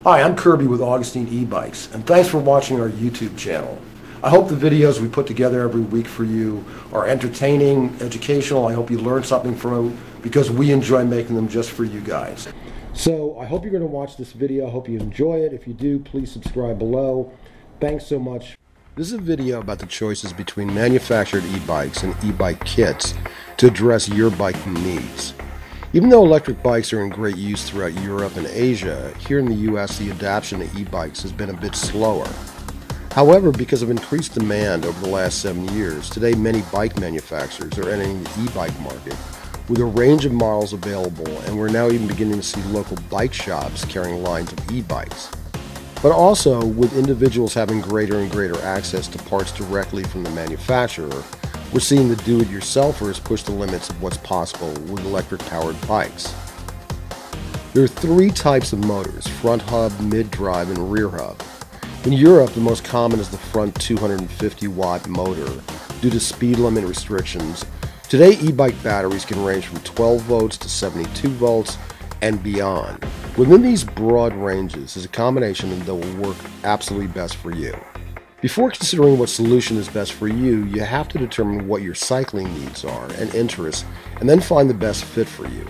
Hi, I'm Kirby with Augustine e-bikes, and thanks for watching our YouTube channel. I hope the videos we put together every week for you are entertaining, educational. I hope you learn something from them because we enjoy making them just for you guys. So I hope you're going to watch this video. I hope you enjoy it. If you do, please subscribe below. Thanks so much. This is a video about the choices between manufactured e-bikes and e-bike kits to address your biking needs. Even though electric bikes are in great use throughout Europe and Asia, here in the US the adoption of e-bikes has been a bit slower. However, because of increased demand over the last 7 years, today many bike manufacturers are entering the e-bike market with a range of models available, and we're now even beginning to see local bike shops carrying lines of e-bikes. But also, with individuals having greater and greater access to parts directly from the manufacturer, we're seeing the do-it-yourselfers push the limits of what's possible with electric-powered bikes. There are 3 types of motors: front hub, mid-drive, and rear hub. In Europe, the most common is the front 250-watt motor due to speed limit restrictions. Today, e-bike batteries can range from 12 volts to 72 volts and beyond. Within these broad ranges is a combination that will work absolutely best for you. Before considering what solution is best for you, you have to determine what your cycling needs are and interests, and then find the best fit for you.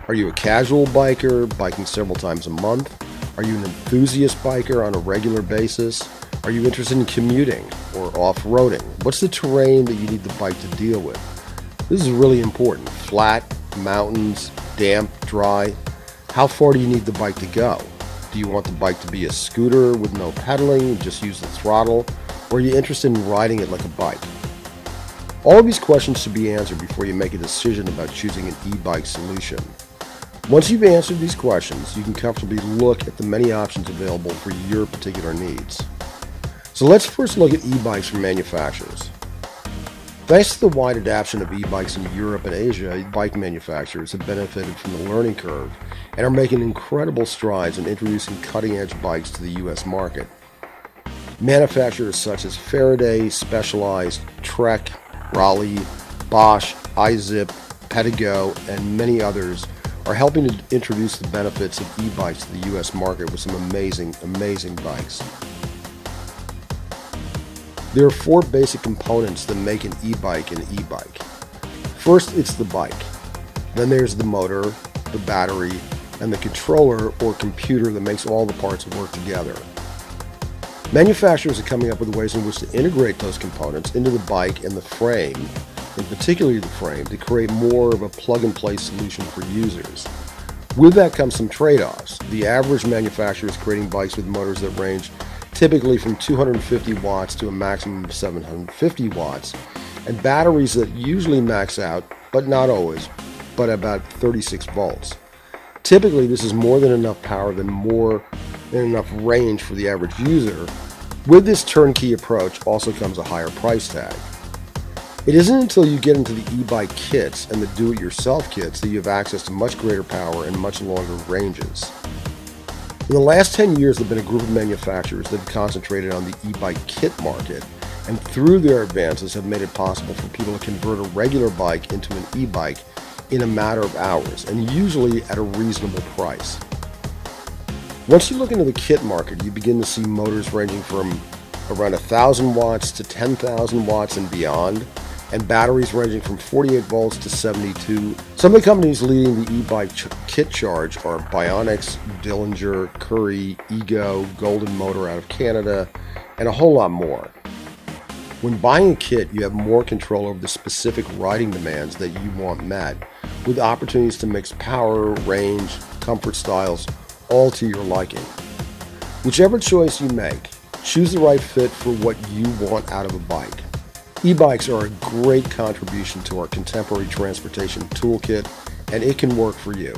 Are you a casual biker, biking several times a month? Are you an enthusiast biker on a regular basis? Are you interested in commuting or off-roading? What's the terrain that you need the bike to deal with? This is really important. Flat, mountains, damp, dry. How far do you need the bike to go? Do you want the bike to be a scooter with no pedaling, just use the throttle, or are you interested in riding it like a bike? All of these questions should be answered before you make a decision about choosing an e-bike solution. Once you've answered these questions, you can comfortably look at the many options available for your particular needs. So let's first look at e-bikes from manufacturers. Thanks to the wide adoption of e-bikes in Europe and Asia, bike manufacturers have benefited from the learning curve and are making incredible strides in introducing cutting-edge bikes to the US market. Manufacturers such as Faraday, Specialized, Trek, Raleigh, Bosch, iZip, Pedigo, and many others are helping to introduce the benefits of e-bikes to the US market with some amazing bikes. There are 4 basic components that make an e-bike an e-bike. First, it's the bike. Then there's the motor, the battery, and the controller or computer that makes all the parts work together. Manufacturers are coming up with ways in which to integrate those components into the bike and the frame, and particularly the frame, to create more of a plug-and-play solution for users. With that comes some trade-offs. The average manufacturer is creating bikes with motors that range typically from 250 watts to a maximum of 750 watts, and batteries that usually max out, but not always, but about 36 volts. Typically, this is more than enough power and more than enough range for the average user. With this turnkey approach also comes a higher price tag. It isn't until you get into the e-bike kits and the do-it-yourself kits that you have access to much greater power and much longer ranges. In the last 10 years, there have been a group of manufacturers that have concentrated on the e-bike kit market, and through their advances have made it possible for people to convert a regular bike into an e-bike in a matter of hours, and usually at a reasonable price. Once you look into the kit market, you begin to see motors ranging from around 1,000 watts to 10,000 watts and beyond, and batteries ranging from 48 volts to 72. Some of the companies leading the e-bike kit charge are Bionics, Dillinger, Curry, Ego, Golden Motor out of Canada, and a whole lot more. When buying a kit, you have more control over the specific riding demands that you want met, with opportunities to mix power, range, comfort styles, all to your liking. Whichever choice you make, choose the right fit for what you want out of a bike. E-bikes are a great contribution to our contemporary transportation toolkit, and it can work for you.